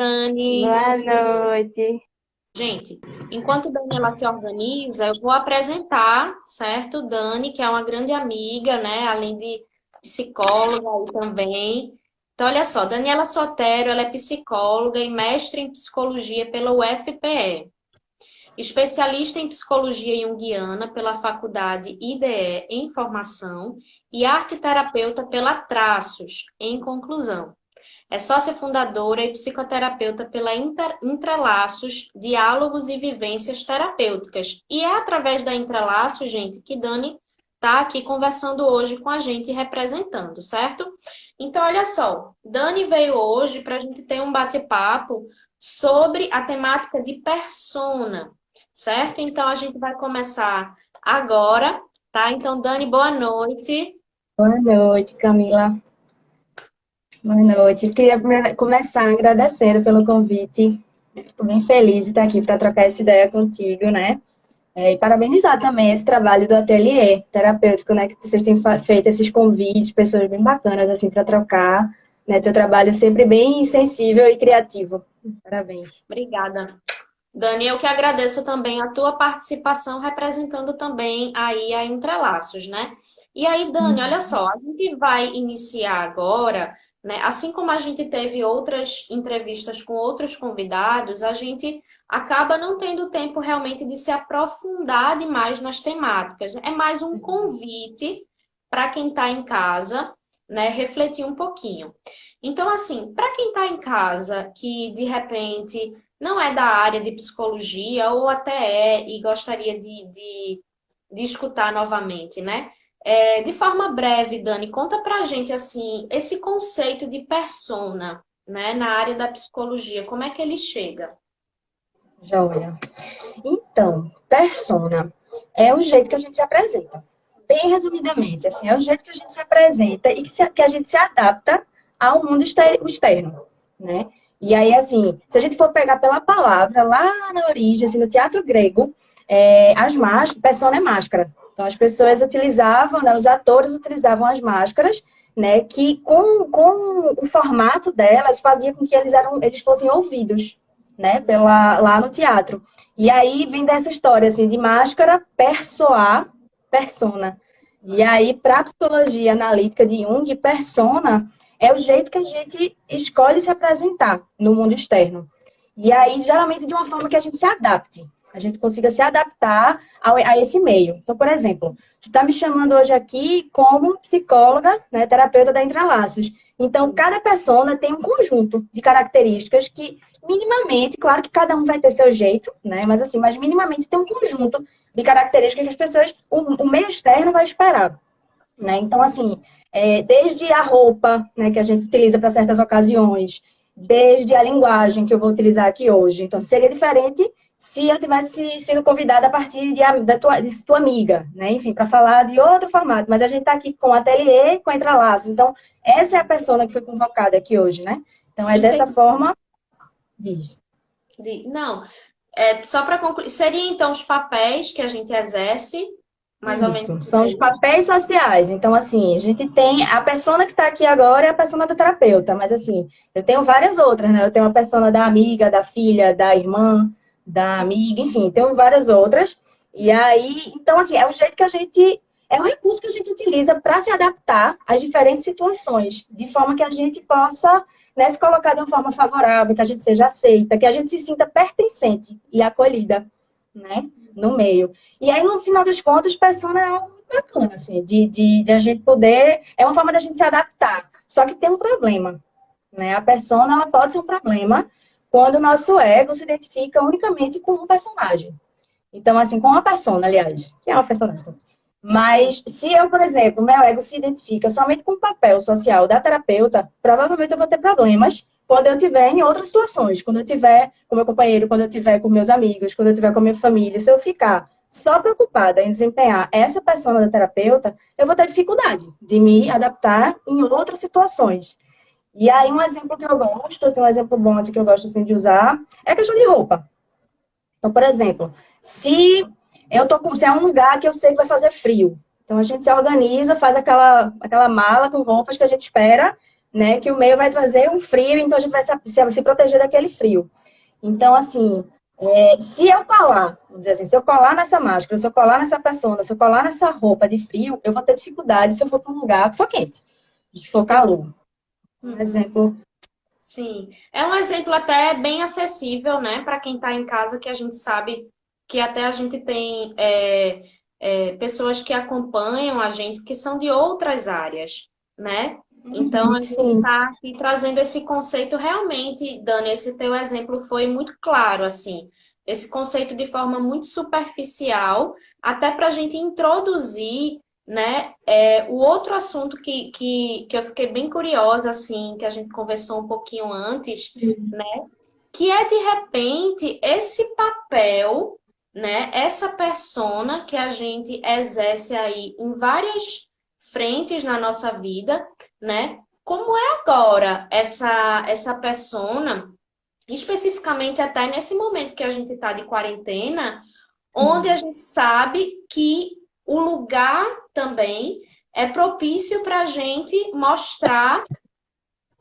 Dani. Boa noite. Gente, enquanto Dani ela se organiza, eu vou apresentar, certo? Dani, que é uma grande amiga, né? Além de psicóloga aí também. Então, olha só, Daniela Sotero, ela é psicóloga e mestre em psicologia pela UFPE. Especialista em psicologia junguiana pela Faculdade IDE em formação e arte terapeuta pela Traços, em conclusão. É sócia fundadora e psicoterapeuta pela Entrelaços, Diálogos e Vivências Terapêuticas. E é através da Entrelaços, gente, que Dani está aqui conversando hoje com a gente e representando, certo? Então, olha só, Dani veio hoje para a gente ter um bate-papo sobre a temática de persona, certo? Então, a gente vai começar agora, tá? Então, Dani, boa noite. Boa noite, Camila. Boa noite. Eu queria começar agradecendo pelo convite. Fico bem feliz de estar aqui para trocar essa ideia contigo, né? E parabenizar também esse trabalho do ateliê terapêutico, né? Que vocês têm feito esses convites, pessoas bem bacanas, assim, para trocar, né? Teu trabalho sempre bem sensível e criativo. Parabéns. Obrigada. Dani, eu que agradeço também a tua participação, representando também aí a Entrelaços, né? E aí, Dani, olha só, a gente vai iniciar agora, né? Assim como a gente teve outras entrevistas com outros convidados, a gente acaba não tendo tempo realmente de se aprofundar demais nas temáticas. É mais um convite para quem está em casa, né, refletir um pouquinho. Então, assim, para quem está em casa, que de repente não é da área de psicologia, ou até é, e gostaria de escutar novamente, né? De forma breve, Dani, conta pra gente, assim, esse conceito de persona, né, na área da psicologia, como é que ele chega? Joia. Então, persona é o jeito que a gente se apresenta. Bem resumidamente, assim, é o jeito que a gente se apresenta e que a gente se adapta ao mundo externo, né? E aí, assim, se a gente for pegar pela palavra, lá na origem, assim, no teatro grego, as máscaras, persona é máscara. Então, as pessoas utilizavam, né, os atores utilizavam as máscaras, né, que com o formato delas fazia com que eles fossem ouvidos, né, lá no teatro. E aí vem dessa história, assim, de máscara, persoar, persona. E aí, para a psicologia analítica de Jung, persona é o jeito que a gente escolhe se apresentar no mundo externo. E aí, geralmente, de uma forma que a gente se adapte. A gente consiga se adaptar a esse meio. Então, por exemplo, tu está me chamando hoje aqui como psicóloga, né, terapeuta da Entrelaços. Então, cada persona tem um conjunto de características que, minimamente, claro que cada um vai ter seu jeito, né, mas assim, mas minimamente tem um conjunto de características que as pessoas, o meio externo vai esperar, né? Então, assim, desde a roupa, né, que a gente utiliza para certas ocasiões, desde a linguagem que eu vou utilizar aqui hoje. Então, seria diferente se eu tivesse sido convidada a partir de tua amiga, né? Enfim, para falar de outro formato. Mas a gente está aqui com o ateliê, com a Entrelaços. Então, essa é a persona que foi convocada aqui hoje, né? Então, é dessa Entendi. forma. Diz. Não, só para concluir, seria então os papéis que a gente exerce, mais ou menos Isso, por são os aí? papéis sociais. Então, assim, a gente tem a persona que está aqui agora é a persona do terapeuta, mas assim, eu tenho várias outras, né? Eu tenho a persona da amiga, da filha, da irmã, da amiga, enfim, tenho várias outras. E aí, então, assim, é o jeito que a gente, é o recurso que a gente utiliza para se adaptar às diferentes situações, de forma que a gente possa, né, se colocar de uma forma favorável, que a gente seja aceita, que a gente se sinta pertencente e acolhida, né, no meio. E aí, no final das contas, persona é algo muito bacana, assim, de a gente poder. É uma forma da gente se adaptar. Só que tem um problema, né? A persona, ela pode ser um problema quando o nosso ego se identifica unicamente com um personagem. Então, assim, com uma persona, aliás, que é uma personagem. Sim. Mas se eu, por exemplo, meu ego se identifica somente com o papel social da terapeuta, provavelmente eu vou ter problemas quando eu estiver em outras situações, quando eu estiver com meu companheiro, quando eu estiver com meus amigos, quando eu estiver com a minha família. Se eu ficar só preocupada em desempenhar essa persona da terapeuta, eu vou ter dificuldade de me adaptar em outras situações. E aí, um exemplo que eu gosto, assim, um exemplo bom assim, que eu gosto assim, de usar, é a questão de roupa. Então, por exemplo, se é um lugar que eu sei que vai fazer frio, então a gente se organiza, faz aquela mala com roupas que a gente espera, né? Que o meio vai trazer um frio, então a gente vai se proteger daquele frio. Então, assim, se eu colar, vamos dizer assim, se eu colar nessa máscara, se eu colar nessa persona, se eu colar nessa roupa de frio, eu vou ter dificuldade se eu for para um lugar que for quente, que for calor. Um Uhum. exemplo. Sim, é um exemplo até bem acessível, né, para quem está em casa, que a gente sabe que até a gente tem pessoas que acompanham a gente que são de outras áreas, né? Então a Uhum, gente sim, está aqui trazendo esse conceito realmente, Dani, esse teu exemplo foi muito claro, assim, esse conceito de forma muito superficial, até para a gente introduzir, né? O outro assunto que eu fiquei bem curiosa, assim, que a gente conversou um pouquinho antes, né? Que é, de repente, esse papel, né? Essa persona que a gente exerce aí em várias frentes na nossa vida, né? Como é agora essa persona, especificamente até nesse momento que a gente está de quarentena, onde a sim, gente sabe que o lugar também é propício para a gente mostrar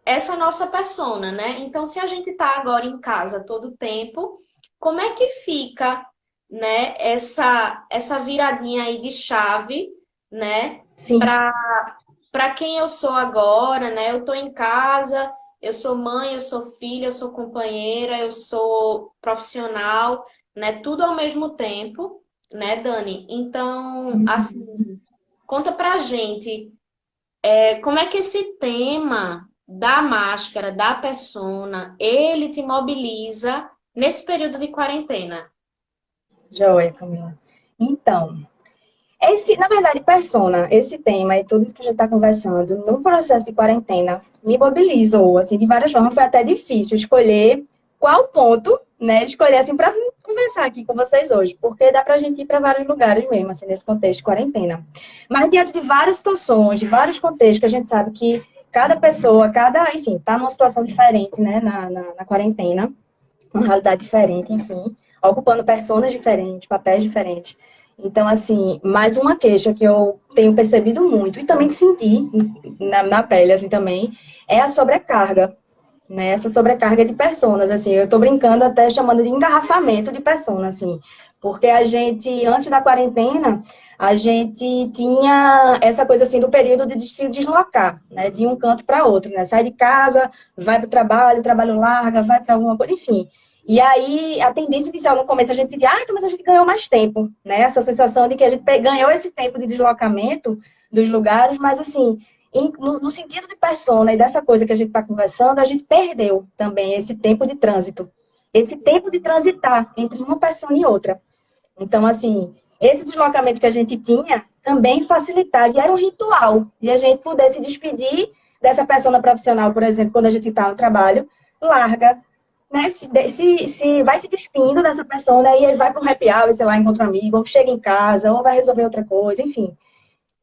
essa nossa persona, né? Então, se a gente está agora em casa todo o tempo, como é que fica, né, essa viradinha aí de chave, né, sim. para quem eu sou agora, né? Eu estou em casa, eu sou mãe, eu sou filha, eu sou companheira, eu sou profissional, né? Tudo ao mesmo tempo, né, Dani? Então, assim, conta pra gente, como é que esse tema da máscara, da persona, ele te mobiliza nesse período de quarentena? Joia, Camila. Então, na verdade, persona, esse tema e tudo isso que a gente está conversando, no processo de quarentena, me mobilizou, assim, de várias formas. Foi até difícil escolher qual ponto, né, escolher, assim, para conversar aqui com vocês hoje, porque dá para a gente ir para vários lugares mesmo, assim, nesse contexto de quarentena. Mas diante de várias situações, de vários contextos, que a gente sabe que cada pessoa, enfim, está numa situação diferente, né, na quarentena, uma realidade diferente, enfim, ocupando personas diferentes, papéis diferentes. Então, assim, mais uma queixa que eu tenho percebido muito e também que senti na pele, assim, também, é a sobrecarga, né? Essa sobrecarga de personas, assim, eu tô brincando até chamando de engarrafamento de personas, assim, porque a gente, antes da quarentena, a gente tinha essa coisa, assim, do período de se deslocar, né? De um canto para outro, né? Sai de casa, vai para o trabalho larga, vai para alguma coisa, enfim. E aí, a tendência inicial no começo, a gente dizia, mas a gente ganhou mais tempo, né? Essa sensação de que a gente ganhou esse tempo de deslocamento dos lugares, mas assim, no sentido de persona e dessa coisa que a gente está conversando, a gente perdeu também esse tempo de trânsito, esse tempo de transitar entre uma persona e outra. Então, assim, esse deslocamento que a gente tinha também facilitava, e era um ritual, de a gente poder se despedir dessa persona profissional, por exemplo, quando a gente está no trabalho, larga, né, se vai se despindo dessa pessoa e aí vai para um happy hour, sei lá, encontra um amigo, ou chega em casa, ou vai resolver outra coisa, enfim.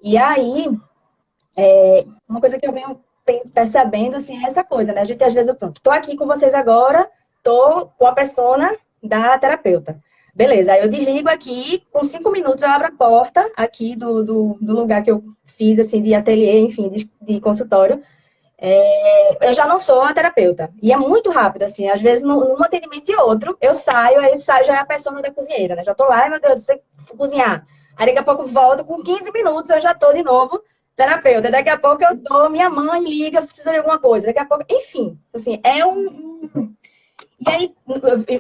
E aí, uma coisa que eu venho percebendo, assim, é essa coisa, né? A gente, às vezes, pronto, tô aqui com vocês agora, tô com a persona da terapeuta. Beleza, aí eu desligo aqui, com 5 minutos eu abro a porta aqui do lugar que eu fiz, assim, de ateliê, enfim, de consultório, eu já não sou a terapeuta. E é muito rápido, assim. Às vezes, num atendimento e outro, eu saio, aí saio já é a persona da cozinheira, né? Já tô lá, meu Deus, você cozinhar. Aí daqui a pouco volto, com 15 minutos eu já tô de novo terapeuta. Daqui a pouco eu tô, minha mãe liga, precisa de alguma coisa. Daqui a pouco, enfim, assim, e aí,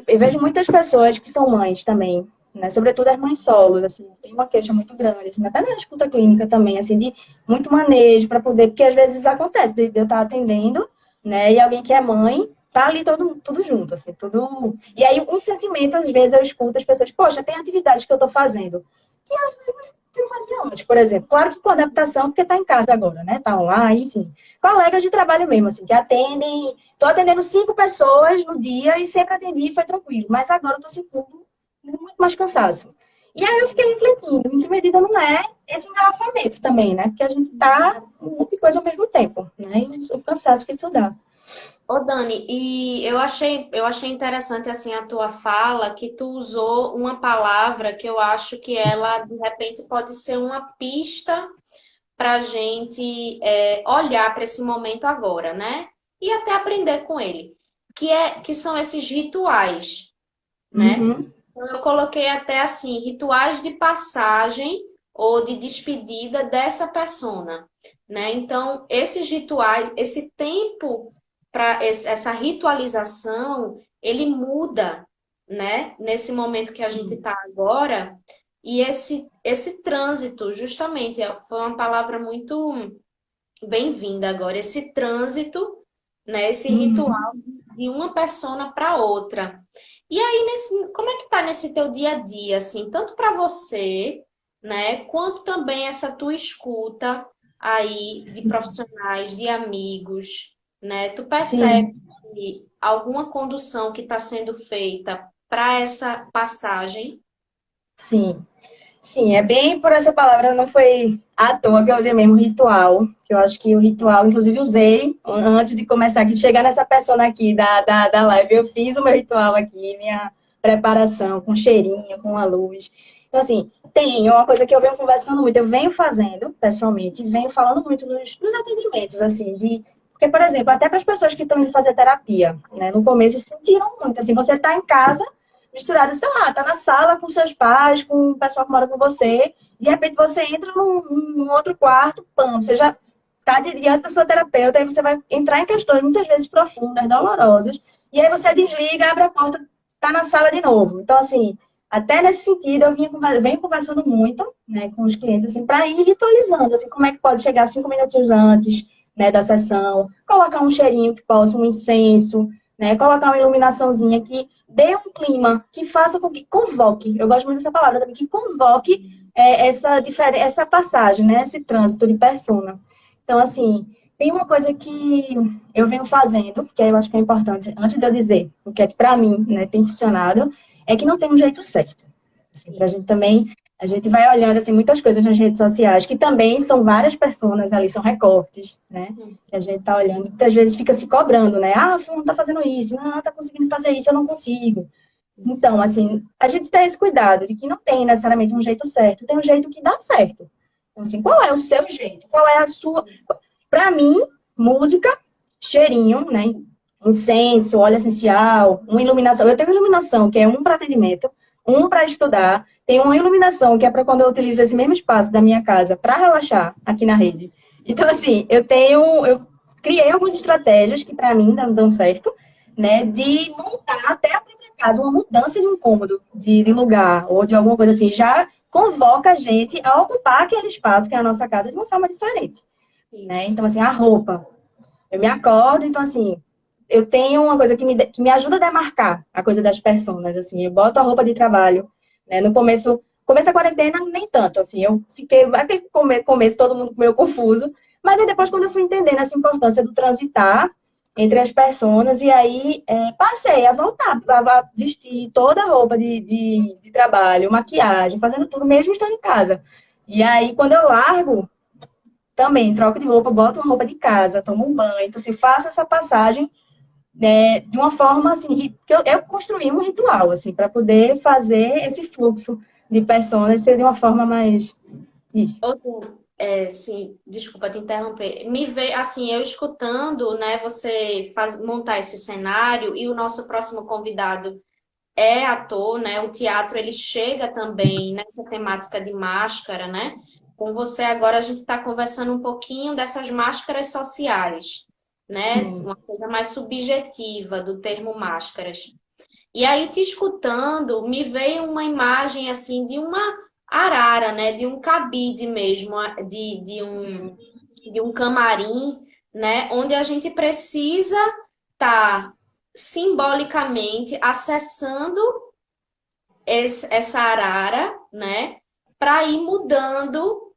eu vejo muitas pessoas que são mães também, né? Sobretudo as mães solos, assim, tem uma queixa muito grande, assim, até na escuta clínica também, assim, de muito manejo para poder, porque às vezes acontece de eu estar atendendo, né? E alguém que é mãe tá ali tudo junto, assim, tudo. E aí, um sentimento, às vezes, eu escuto as pessoas, poxa, tem atividades que eu tô fazendo, que às vezes que eu fazia antes, por exemplo. Claro que com adaptação, porque tá em casa agora, né? Tá online, enfim. Colegas de trabalho mesmo, assim, que atendem. Tô atendendo 5 pessoas no dia e sempre atendi e foi tranquilo. Mas agora eu tô sentindo muito mais cansaço. E aí eu fiquei refletindo, em que medida não é esse engarrafamento também, né? Porque a gente tá com muita coisa ao mesmo tempo, né? E o cansaço que isso dá. Ô, Dani, e eu achei interessante assim a tua fala, que tu usou uma palavra que eu acho que ela de repente pode ser uma pista para a gente olhar para esse momento agora, né? E até aprender com ele, que são esses rituais, né? Uhum. Então, eu coloquei até assim, rituais de passagem ou de despedida dessa persona, né? Então, esses rituais, esse tempo para essa ritualização, ele muda, né? Nesse momento que a gente está agora, e esse trânsito, justamente, foi uma palavra muito bem-vinda agora, esse trânsito, né? Esse Uhum. ritual de uma persona para outra. E aí, como é que tá nesse teu dia a dia, assim, tanto para você, né, quanto também essa tua escuta aí de profissionais, de amigos, né? Tu percebe Sim, alguma condução que está sendo feita para essa passagem? sim. Sim, é bem por essa palavra, não foi à toa que eu usei mesmo ritual, que eu acho que o ritual, inclusive usei antes de começar aqui, chegar nessa persona aqui da live, eu fiz o meu ritual aqui, minha preparação, com cheirinho, com a luz. Então, assim, tem uma coisa que eu venho conversando muito, eu venho fazendo, pessoalmente, venho falando muito nos atendimentos, assim, porque, por exemplo, até para as pessoas que estão indo fazer terapia, né, no começo sentiram muito, assim, você está em casa, misturado, sei lá, tá na sala com seus pais, com o pessoal que mora com você, de repente você entra num outro quarto, pam, você já tá diante da sua terapeuta, aí você vai entrar em questões muitas vezes profundas, dolorosas, e aí você desliga, abre a porta, tá na sala de novo. Então, assim, até nesse sentido, venho conversando muito, né, com os clientes, assim, para ir ritualizando, assim, como é que pode chegar 5 minutinhos antes, né, da sessão, colocar um cheirinho que possa, um incenso, né, colocar uma iluminaçãozinha que dê um clima, que faça com que convoque, eu gosto muito dessa palavra também, que convoque essa passagem, né, esse trânsito de persona. Então, assim, tem uma coisa que eu venho fazendo, que eu acho que é importante, antes de eu dizer o que é que para mim, né, tem funcionado, é que não tem um jeito certo. Assim, pra gente também, a gente vai olhando assim, muitas coisas nas redes sociais, que também são várias pessoas ali, são recortes, né? Que a gente tá olhando, muitas vezes fica se cobrando, né? Ah, fulano tá fazendo isso, não, tá conseguindo fazer isso, eu não consigo. Então, assim, a gente tem esse cuidado de que não tem necessariamente um jeito certo, tem um jeito que dá certo. Então, assim, qual é o seu jeito? Qual é a sua. Para mim, música, cheirinho, né? Incenso, óleo essencial, uma iluminação. Eu tenho iluminação, que é um para atendimento, um para estudar. Tem uma iluminação que é para quando eu utilizo esse mesmo espaço da minha casa para relaxar aqui na rede. Então, assim, eu criei algumas estratégias que para mim dão certo, né? De montar até a própria casa, uma mudança de um cômodo, de lugar, ou de alguma coisa assim, já convoca a gente a ocupar aquele espaço que é a nossa casa de uma forma diferente, né? Isso. Então, assim, a roupa. Eu me acordo, então, assim, eu tenho uma coisa que me ajuda a demarcar a coisa das personas, assim, eu boto a roupa de trabalho, né? No começo da quarentena, nem tanto, assim, eu fiquei, aquele começo todo mundo meio confuso, mas aí depois, quando eu fui entendendo essa importância do transitar entre as personas, e aí passei a voltar, a vestir toda a roupa de trabalho, maquiagem, fazendo tudo, mesmo estando em casa. E aí, quando eu largo, também, troco de roupa, boto uma roupa de casa, tomo um banho. Então, assim, faço essa passagem, né, de uma forma, assim, que eu construí um ritual, assim, para poder fazer esse fluxo de pessoas ser de uma forma mais. Sim, desculpa te interromper. Me veio assim, eu escutando, né, você montar esse cenário e o nosso próximo convidado é ator, né? O teatro ele chega também nessa temática de máscara, né? Com você agora a gente está conversando um pouquinho dessas máscaras sociais, né? Sim, Uma coisa mais subjetiva do termo máscaras. E aí, te escutando, me veio uma imagem assim de uma arara, né? De um cabide mesmo, sim. de um camarim, né? Onde a gente precisa estar simbolicamente acessando essa arara, né? Para ir mudando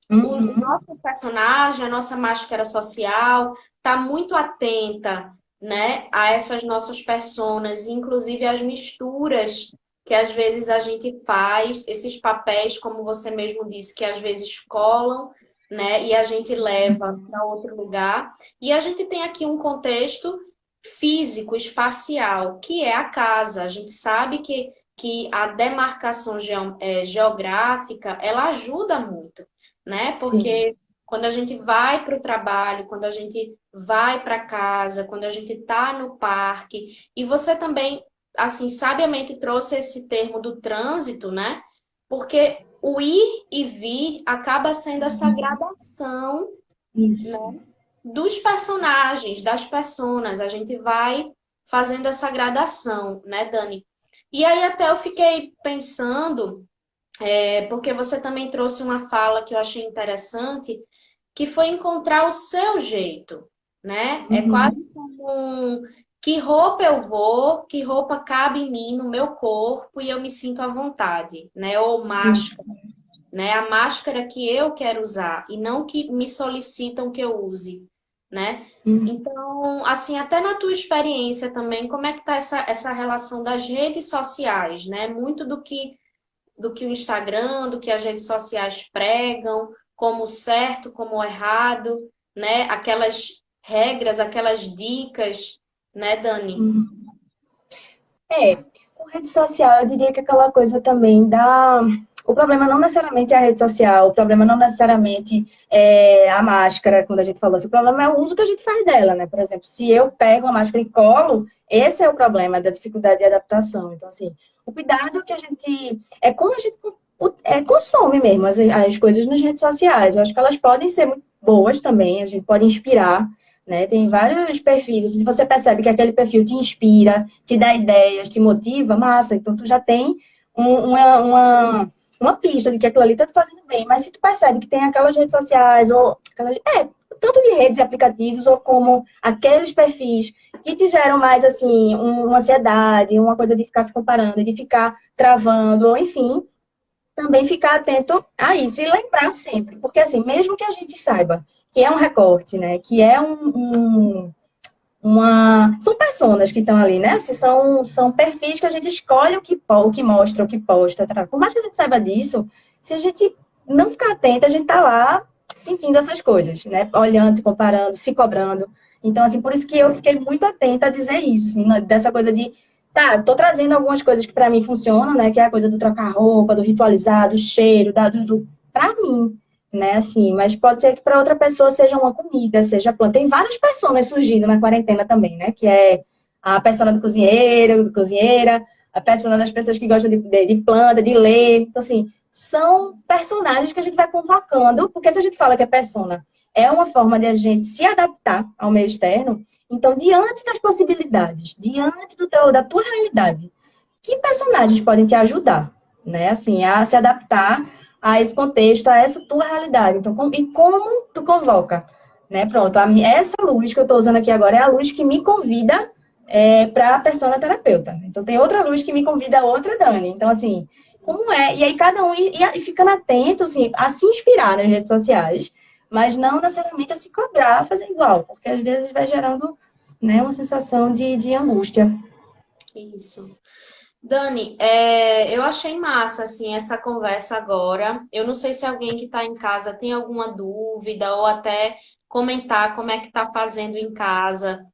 o Uhum, nosso personagem, a nossa máscara social, tá muito atenta, né, a essas nossas personas, inclusive as misturas que às vezes a gente faz, esses papéis, como você mesmo disse, que às vezes colam, né, e a gente leva para outro lugar. E a gente tem aqui um contexto físico, espacial, que é a casa. A gente sabe que a demarcação geográfica, ela ajuda muito, né? sim. Porque quando a gente vai para o trabalho, quando a gente vai para casa, quando a gente está no parque. E você também, assim, sabiamente trouxe esse termo do trânsito, né? Porque o ir e vir acaba sendo essa gradação, né, Isso. dos personagens, das personas. A gente vai fazendo essa gradação, né, Dani? E aí até eu fiquei pensando, porque você também trouxe uma fala que eu achei interessante, que foi encontrar o seu jeito, né? É quase Uhum. como que roupa eu vou, que roupa cabe em mim, no meu corpo, e eu me sinto à vontade, né? Ou máscara, Isso. né? A máscara que eu quero usar e não que me solicitam que eu use, né? Uhum. Então, assim, até na tua experiência também, como é que tá essa relação das redes sociais, né? Muito do que o Instagram, do que as redes sociais pregam, como o certo, como o errado, né? Aquelas regras, aquelas dicas, né, Dani? Uhum. É, com rede social, eu diria que aquela coisa também da. O problema não necessariamente é a rede social, o problema não necessariamente é a máscara, quando a gente falou assim, o problema é o uso que a gente faz dela, né? Por exemplo, se eu pego uma máscara e colo, esse é o problema da dificuldade de adaptação. Então, assim, o cuidado que a gente. É como a gente consome mesmo as coisas nas redes sociais. Eu acho que elas podem ser muito boas também, a gente pode inspirar, né? Tem vários perfis. Se você percebe que aquele perfil te inspira, te dá ideias, te motiva, massa. Então, tu já tem uma pista de que aquilo ali está te fazendo bem. Mas se tu percebe que tem aquelas redes sociais, ou tanto de redes e aplicativos, ou como aqueles perfis que te geram mais, assim, uma ansiedade, uma coisa de ficar se comparando, de ficar travando, ou enfim, também ficar atento a isso e lembrar sempre, porque assim, mesmo que a gente saiba que é um recorte, né, que é são personas que estão ali, né, assim, são perfis que a gente escolhe o que mostra, o que posta, tá? Por mais que a gente saiba disso, se a gente não ficar atenta, a gente tá lá sentindo essas coisas, né, olhando, se comparando, se cobrando. Então, assim, por isso que eu fiquei muito atenta a dizer isso, assim, dessa coisa de tá, tô trazendo algumas coisas que para mim funcionam, né? Que é a coisa do trocar roupa, do ritualizar, do cheiro, para mim, né? Assim, mas pode ser que para outra pessoa seja uma comida, seja planta. Tem várias pessoas surgindo na quarentena também, né? Que é a persona do cozinheiro, do cozinheira, a persona das pessoas que gostam de planta, de ler. Então, assim, são personagens que a gente vai convocando, porque se a gente fala que a persona é uma forma de a gente se adaptar ao meio externo, então, diante das possibilidades, diante da tua realidade, que personagens podem te ajudar, né? Assim, a se adaptar a esse contexto, a essa tua realidade. Então, e como tu convoca, né? Pronto, essa luz que eu estou usando aqui agora é a luz que me convida para a persona terapeuta. Então, tem outra luz que me convida a outra Dani. Então, assim, como é? E aí, cada um e ficando atento, assim, a se inspirar nas redes sociais, mas não necessariamente a se cobrar, a fazer igual, porque às vezes vai gerando, né, uma sensação de angústia. Isso. Dani, eu achei massa, assim, essa conversa agora. Eu não sei se alguém que está em casa tem alguma dúvida ou até comentar como é que está fazendo em casa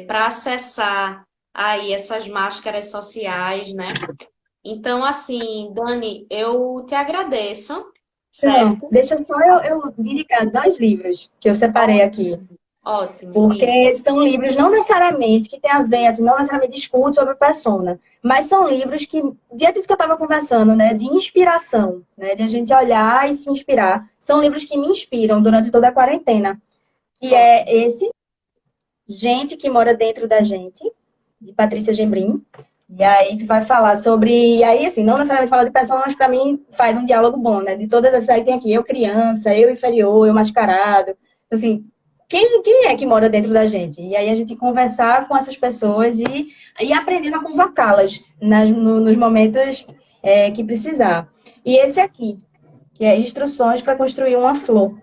para acessar aí essas máscaras sociais, né? Então, assim, Dani, eu te agradeço, Então, certo? deixa só eu indicar dois livros que eu separei aqui. Ótimo, Di. Porque são livros não necessariamente que têm a ver, assim, não necessariamente discutem sobre persona, mas são livros que, diante disso que eu estava conversando, né, de inspiração, né, de a gente olhar e se inspirar, são livros que me inspiram durante toda a quarentena, que é Ótimo. esse, Gente que Mora Dentro da Gente, de Patrícia Gembrim, e aí que vai falar sobre, e aí assim, não necessariamente fala de persona, mas para mim faz um diálogo bom, né, de todas essas, aí tem aqui, eu criança, eu inferior, eu mascarado, assim, quem é que mora dentro da gente? E aí a gente conversar com essas pessoas e aprendendo a convocá-las nos momentos que precisar. E esse aqui, que é Instruções para Construir uma Flor.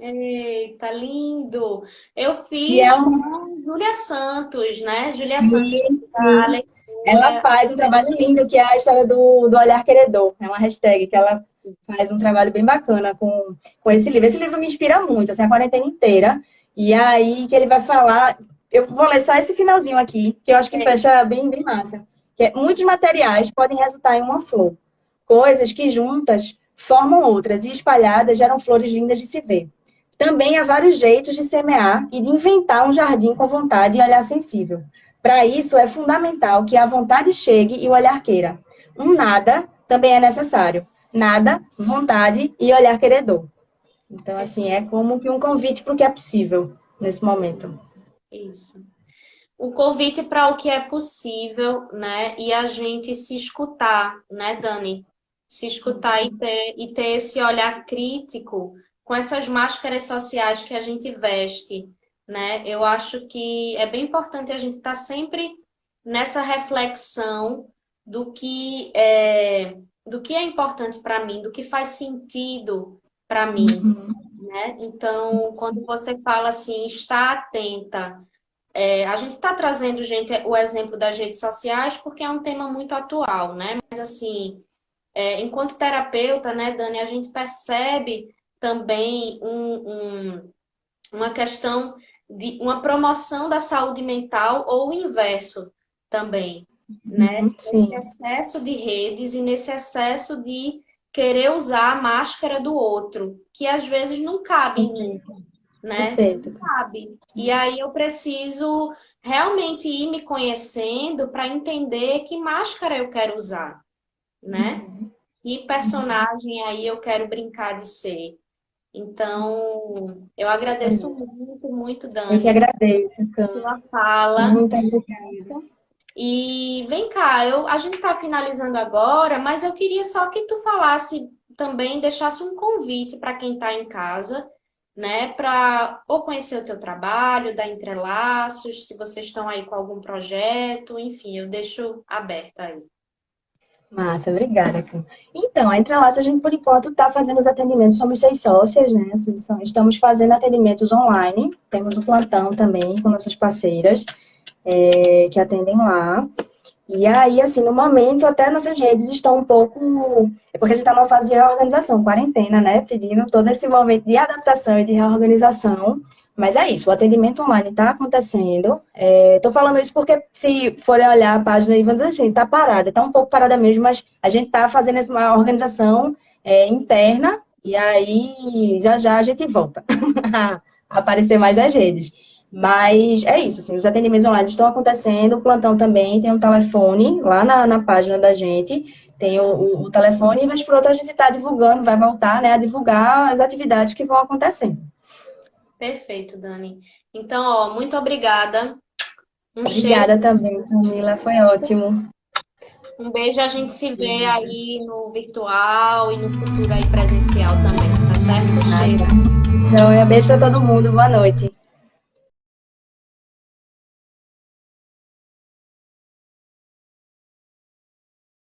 Eita, lindo! Eu E é fiz um. com Júlia Santos, né? Júlia Santos, Sim, a sim. Ela leitura. faz um trabalho lindo, que é a história do olhar queredor. É uma hashtag que ela faz um trabalho bem bacana com esse livro. Esse livro me inspira muito, assim, a quarentena inteira. E aí que ele vai falar. Eu vou ler só esse finalzinho aqui, que eu acho que É, fecha bem, bem massa. Que é, muitos materiais podem resultar em uma flor. Coisas que juntas formam outras e espalhadas geram flores lindas de se ver. Também há vários jeitos de semear e de inventar um jardim com vontade e olhar sensível. Para isso, é fundamental que a vontade chegue e o olhar queira. Um nada também é necessário. Nada, vontade e olhar queredor. Então, assim, é como que um convite para o que é possível nesse momento. Isso. O convite para o que é possível, né? E a gente se escutar, né, Dani? Se escutar e ter esse olhar crítico com essas máscaras sociais que a gente veste, né? Eu acho que é bem importante a gente estar sempre nessa reflexão do que é importante para mim, do que faz sentido para mim, né? Então, quando você fala assim, está atenta, a gente está trazendo, gente, o exemplo das redes sociais porque é um tema muito atual, né? Mas assim, enquanto terapeuta, né, Dani, a gente percebe também uma questão de uma promoção da saúde mental ou o inverso também, né? Nesse Sim, excesso de redes e nesse excesso de querer usar a máscara do outro, que às vezes não cabe em mim, perfeito, né? perfeito. Não cabe. E aí eu preciso realmente ir me conhecendo para entender que máscara eu quero usar, né? Que personagem aí eu quero brincar de ser. Então, eu agradeço muito, muito, Eu que Dani, agradeço, Cam. pela fala. Muito obrigada. E vem cá, a gente está finalizando agora, mas eu queria só que tu falasse também, deixasse um convite para quem está em casa, né, para ou conhecer o teu trabalho, dar entrelaços, se vocês estão aí com algum projeto, enfim, eu deixo aberta aí. Massa, obrigada, Cam. Então, a Entrelaça, a gente, por enquanto, está fazendo os atendimentos, somos 6 sócias, né? Assim, estamos fazendo atendimentos online, temos o plantão também com nossas parceiras, que atendem lá. E aí, assim, no momento, até nossas redes estão um pouco. É porque a gente está numa fase de reorganização, quarentena, né? Pedindo todo esse momento de adaptação e de reorganização. Mas é isso, o atendimento online está acontecendo. Estou falando isso porque, se forem olhar a página aí, vamos dizer assim, está parada, está um pouco parada mesmo, mas a gente está fazendo uma organização interna, e aí já já a gente volta a aparecer mais nas redes. Mas é isso, assim, os atendimentos online estão acontecendo, o plantão também, tem um telefone lá na página da gente, tem o telefone, mas por outra a gente está divulgando, vai voltar, né, a divulgar as atividades que vão acontecendo. Perfeito, Dani. Então, ó, muito obrigada. Um cheiro, Obrigada também, Camila, foi ótimo. um beijo, a gente se vê aí no virtual e no futuro aí presencial também, tá certo? Um cheiro. Então, um beijo para todo mundo, boa noite.